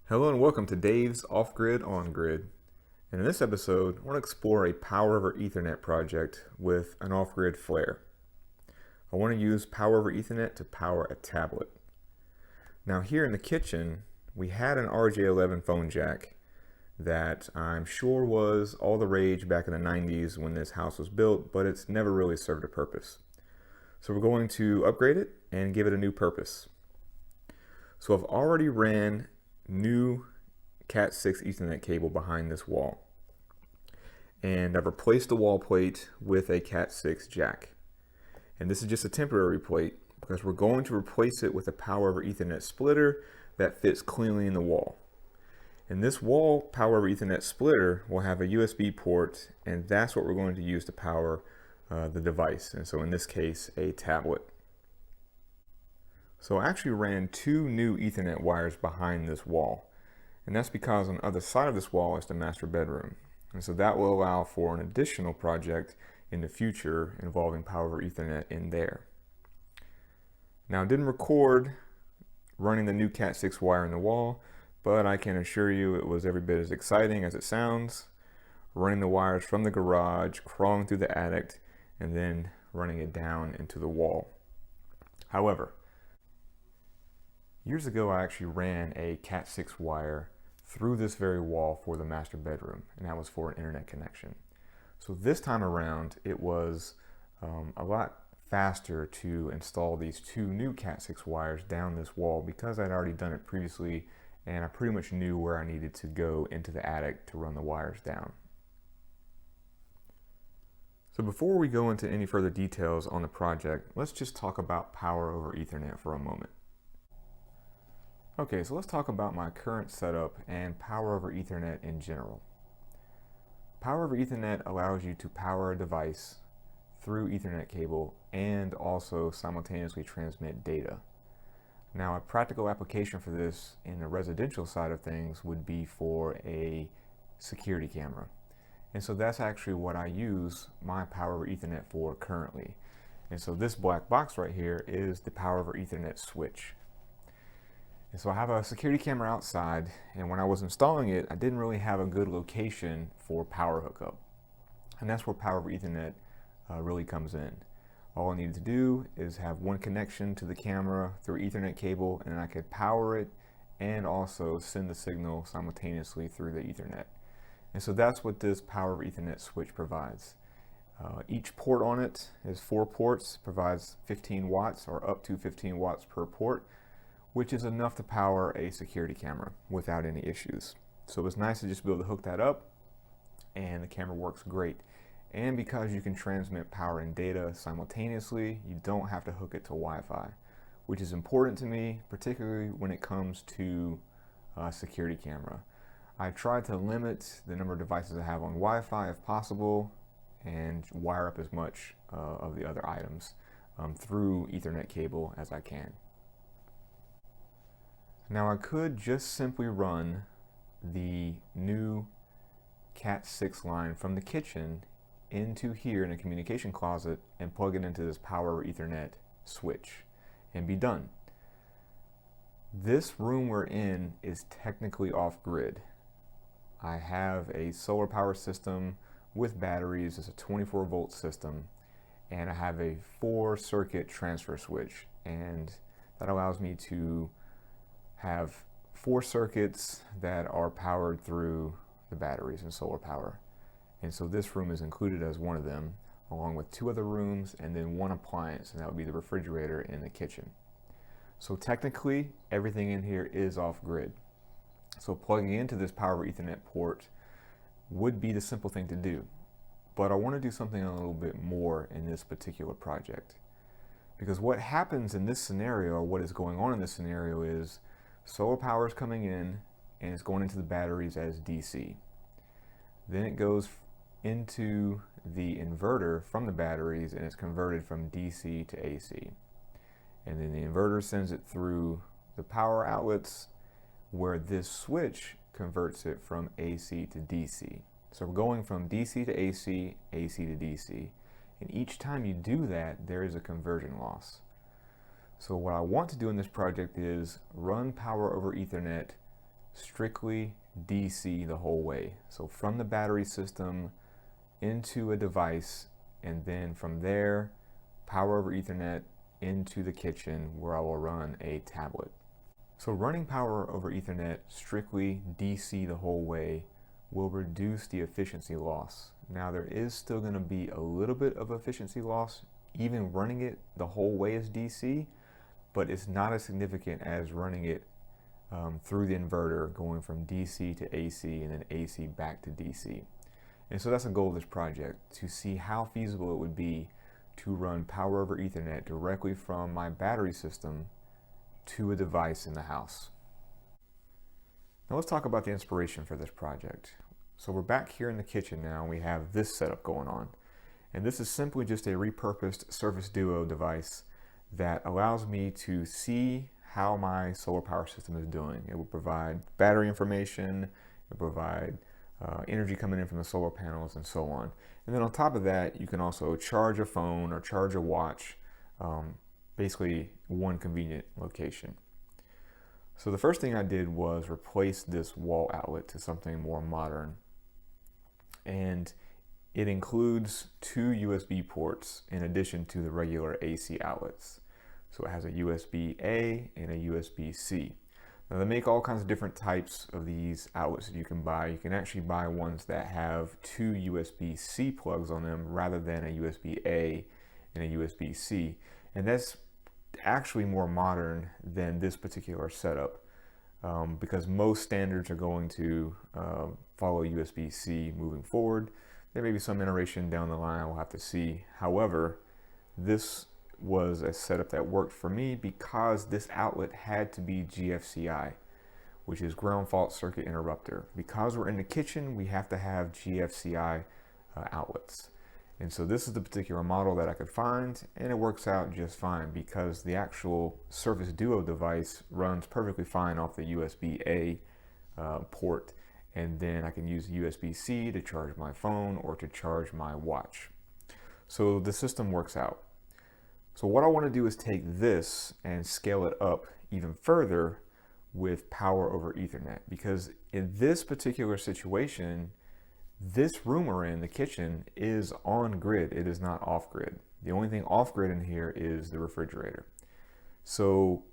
Hello and welcome to Dave's Off-Grid On-Grid. And in this episode, I want to explore a Power over Ethernet project with an off-grid flare. I want to use Power over Ethernet to power a tablet. Now here in the kitchen, we had an RJ11 phone jack that I'm sure was all the rage back in the 90s when this house was built, but it's never really served a purpose. So we're going to upgrade it and give it a new purpose. So I've already ran new Cat 6 Ethernet cable behind this wall, and I've replaced the wall plate with a Cat 6 jack. And this is just a temporary plate because we're going to replace it with a Power over Ethernet splitter that fits cleanly in the wall. And this wall Power over Ethernet splitter will have a USB port, and that's what we're going to use to power the device, and so in this case a tablet. So I actually ran two new Ethernet wires behind this wall, and that's because on the other side of this wall is the master bedroom, and so that will allow for an additional project in the future involving Power over Ethernet in there. Now I didn't record running the new Cat 6 wire in the wall, but I can assure you it was every bit as exciting as it sounds, running the wires from the garage, crawling through the attic, and then running it down into the wall. However, years ago, I actually ran a Cat 6 wire through this very wall for the master bedroom, and that was for an internet connection. So this time around, it was a lot faster to install these two new Cat 6 wires down this wall because I'd already done it previously, and I pretty much knew where I needed to go into the attic to run the wires down. So before we go into any further details on the project, let's just talk about Power over Ethernet for a moment. Okay, so let's talk about my current setup and Power over Ethernet in general. Power over Ethernet allows you to power a device through Ethernet cable and also simultaneously transmit data. Now, a practical application for this in the residential side of things would be for a security camera. And so that's actually what I use my Power over Ethernet for currently. And so this black box right here is the Power over Ethernet switch. And so I have a security camera outside, and when I was installing it, I didn't really have a good location for power hookup. And that's where Power over Ethernet really comes in. All I needed to do is have one connection to the camera through Ethernet cable, and I could power it and also send the signal simultaneously through the Ethernet. And so that's what this Power over Ethernet switch provides. Each port on it is 4 ports, provides 15 watts or up to 15 watts per port, which is enough to power a security camera without any issues. So it's nice to just be able to hook that up, and the camera works great. And because you can transmit power and data simultaneously, you don't have to hook it to Wi-Fi, which is important to me, particularly when it comes to a security camera. I try to limit the number of devices I have on Wi-Fi if possible, and wire up as much of the other items through Ethernet cable as I can. Now I could just simply run the new Cat 6 line from the kitchen into here in a communication closet and plug it into this Power over Ethernet switch and be done. This room we're in is technically off-grid. I have a solar power system with batteries. It's a 24-volt system, and I have a 4-circuit transfer switch, and that allows me to have 4 circuits that are powered through the batteries and solar power. And so this room is included as one of them, along with 2 other rooms and then 1 appliance, and that would be the refrigerator in the kitchen. So technically, everything in here is off-grid. So plugging into this Power over Ethernet port would be the simple thing to do. But I want to do something a little bit more in this particular project. Because what happens in this scenario, or what is going on in this scenario, is solar power is coming in and it's going into the batteries as DC. Then it goes into the inverter from the batteries and it's converted from DC to AC. And then the inverter sends it through the power outlets, where this switch converts it from AC to DC. So we're going from DC to AC, AC to DC. And each time you do that, there is a conversion loss. So what I want to do in this project is run Power over Ethernet strictly DC the whole way. So from the battery system into a device, and then from there, power over Ethernet into the kitchen where I will run a tablet. So running power over Ethernet strictly DC the whole way will reduce the efficiency loss. Now there is still going to be a little bit of efficiency loss even running it the whole way as DC, but it's not as significant as running it through the inverter, going from DC to AC and then AC back to DC. And so that's the goal of this project, to see how feasible it would be to run power over Ethernet directly from my battery system to a device in the house. Now let's talk about the inspiration for this project. So we're back here in the kitchen now, and we have this setup going on. And this is simply just a repurposed Surface Duo device that allows me to see how my solar power system is doing. It will provide battery information, it will provide energy coming in from the solar panels, and so on. And then on top of that, you can also charge a phone or charge a watch, basically one convenient location. So the first thing I did was replace this wall outlet to something more modern. And it includes 2 USB ports in addition to the regular AC outlets. So it has a USB-A and a USB-C. Now they make all kinds of different types of these outlets that you can buy. You can actually buy ones that have 2 USB-C plugs on them rather than a USB-A and a USB-C. And that's actually more modern than this particular setup because most standards are going to follow USB-C moving forward. There may be some iteration down the line, we'll have to see. However, this was a setup that worked for me because this outlet had to be GFCI, which is ground fault circuit interrupter. Because we're in the kitchen, we have to have GFCI outlets. And so this is the particular model that I could find, and it works out just fine because the actual Surface Duo device runs perfectly fine off the USB-A port. And then I can use USB-C to charge my phone or to charge my watch. So the system works out. So what I want to do is take this and scale it up even further with power over Ethernet, because in this particular situation, this room we're in, the kitchen, is on grid. It is not off grid. The only thing off grid in here is the refrigerator. So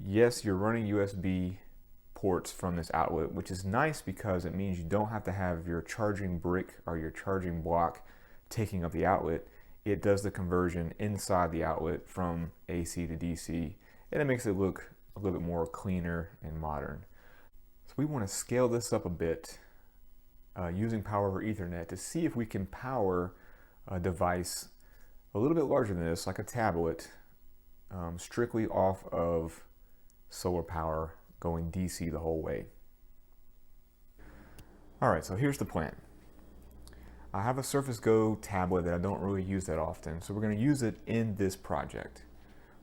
yes, you're running USB ports from this outlet, which is nice because it means you don't have to have your charging brick or your charging block taking up the outlet. It does the conversion inside the outlet from AC to DC, and it makes it look a little bit more cleaner and modern. So we want to scale this up a bit using power over Ethernet to see if we can power a device a little bit larger than this, like a tablet, strictly off of solar power going DC the whole way. All right, so here's the plan. I have a Surface Go tablet that I don't really use that often, so we're going to use it in this project.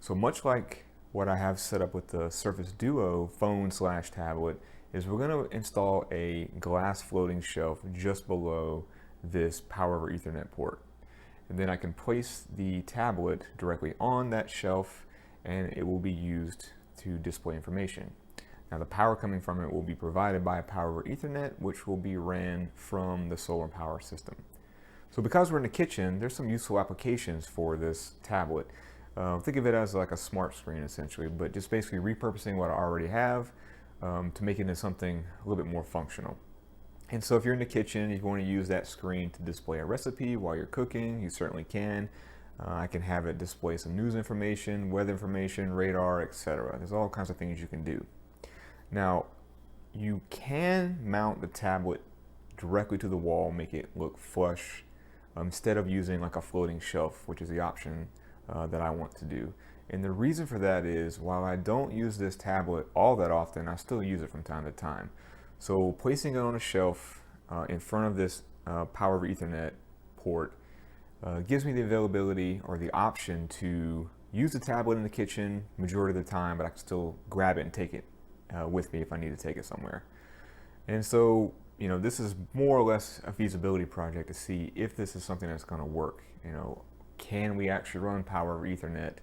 So much like what I have set up with the Surface Duo phone/tablet, is we're going to install a glass floating shelf just below this power over Ethernet port. And then I can place the tablet directly on that shelf, and it will be used to display information. Now the power coming from it will be provided by power over Ethernet, which will be ran from the solar power system. So because we're in the kitchen, there's some useful applications for this tablet. Think of it as like a smart screen essentially, but just basically repurposing what I already have to make it into something a little bit more functional. And so if you're in the kitchen, if you want to use that screen to display a recipe while you're cooking, you certainly can. I can have it display some news information, weather information, radar, etc. There's all kinds of things you can do. Now, you can mount the tablet directly to the wall, make it look flush, instead of using like a floating shelf, which is the option that I want to do. And the reason for that is, while I don't use this tablet all that often, I still use it from time to time. So placing it on a shelf in front of this power over Ethernet port gives me the availability or the option to use the tablet in the kitchen majority of the time, but I can still grab it and take it with me if I need to take it somewhere. And so, you know, this is more or less a feasibility project to see if this is something that's going to work. You know, can we actually run power over Ethernet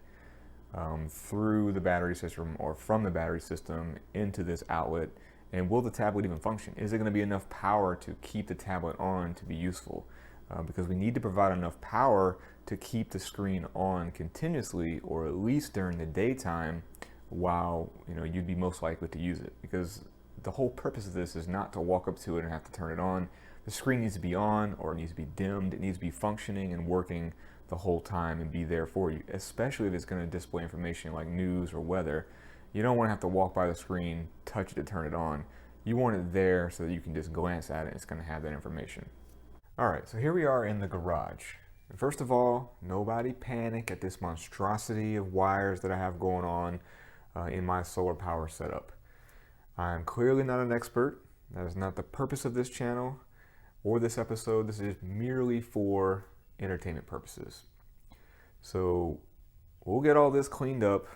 through the battery system or from the battery system into this outlet And will the tablet even function? Is it going to be enough power to keep the tablet on to be useful? Because we need to provide enough power to keep the screen on continuously, or at least during the daytime while you'd be most likely to use it. Because the whole purpose of this is not to walk up to it and have to turn it on. The screen needs to be on, or it needs to be dimmed. It needs to be functioning and working the whole time and be there for you, especially if it's going to display information like news or weather. You don't want to have to walk by the screen, touch it to turn it on. You want it there so that you can just glance at it and it's going to have that information. All right, so here we are in the garage. First of all, nobody panic at this monstrosity of wires that I have going on in my solar power setup. I'm clearly not an expert. That is not the purpose of this channel or this episode. This is merely for entertainment purposes. So we'll get all this cleaned up,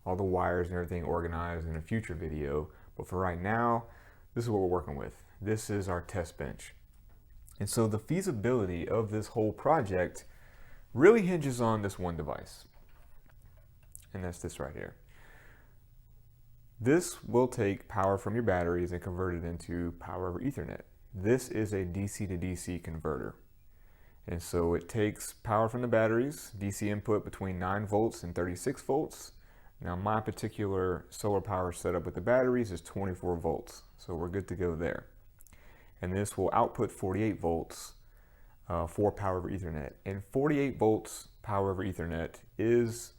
all the wires and everything organized in a future video. But for right now, this is what we're working with. This is our test bench. And so the feasibility of this whole project really hinges on this one device. And that's this right here. This will take power from your batteries and convert it into power over Ethernet. This is a DC to DC converter. And so it takes power from the batteries, DC input between 9 volts and 36 volts. Now my particular solar power setup with the batteries is 24 volts. So we're good to go there. And this will output 48 volts for power over Ethernet. And 48 volts power over Ethernet is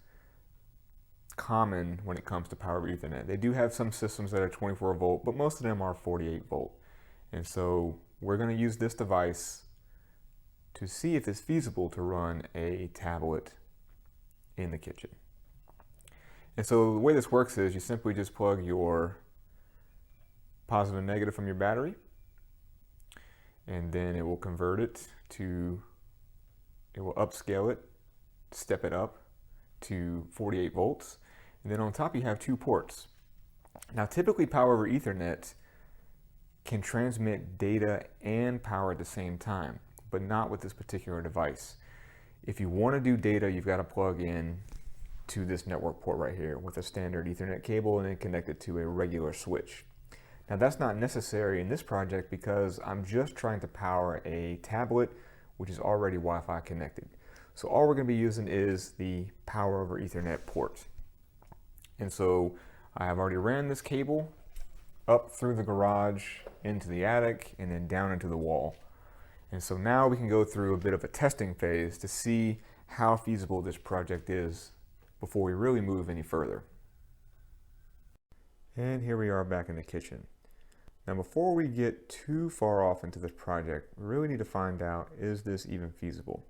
common when it comes to power over Ethernet. They do have some systems that are 24 volt, but most of them are 48 volt. And so we're going to use this device to see if it's feasible to run a tablet in the kitchen. And so the way this works is you simply just plug your positive and negative from your battery, and then it will convert it to, it will upscale it, step it up to 48 volts. And then on top you have 2 ports. Now typically power over Ethernet can transmit data and power at the same time, but not with this particular device. If you want to do data, you've got to plug in to this network port right here with a standard Ethernet cable and then connect it to a regular switch. Now that's not necessary in this project because I'm just trying to power a tablet which is already Wi-Fi connected. So all we're going to be using is the power over Ethernet port. And so I have already ran this cable up through the garage into the attic and then down into the wall. And so now we can go through a bit of a testing phase to see how feasible this project is before we really move any further. And here we are back in the kitchen. Now before we get too far off into this project, we really need to find out, is this even feasible?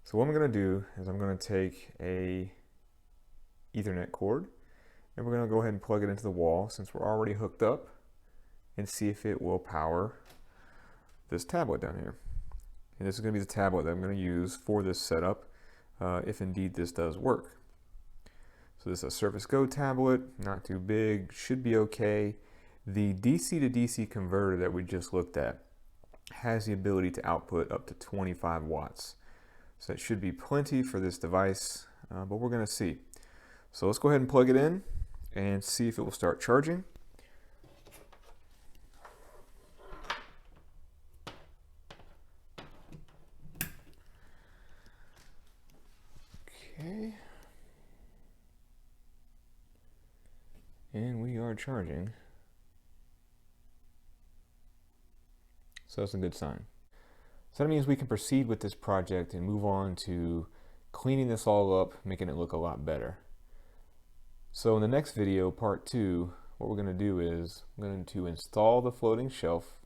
So what I'm going to do is I'm going to take a Ethernet cord and we're going to go ahead and plug it into the wall since we're already hooked up and see if it will power this tablet down here. And this is going to be the tablet that I'm going to use for this setup if indeed this does work. So this is a Surface Go tablet, not too big, should be okay. The DC to DC converter that we just looked at has the ability to output up to 25 watts. So that should be plenty for this device, but we're going to see. So let's go ahead and plug it in and see if it will start charging. Okay. And we are charging. So that's a good sign. So that means we can proceed with this project and move on to cleaning this all up, making it look a lot better. So in the next video, part 2, what we're going to do is we're going to install the floating shelf.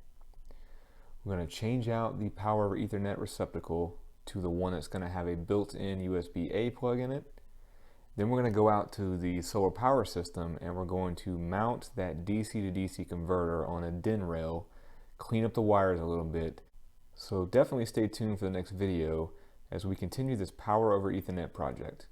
We're going to change out the power over Ethernet receptacle to the one that's going to have a built-in USB-A plug in it. Then we're going to go out to the solar power system and we're going to mount that DC to DC converter on a DIN rail, clean up the wires a little bit. So definitely stay tuned for the next video as we continue this power over Ethernet project.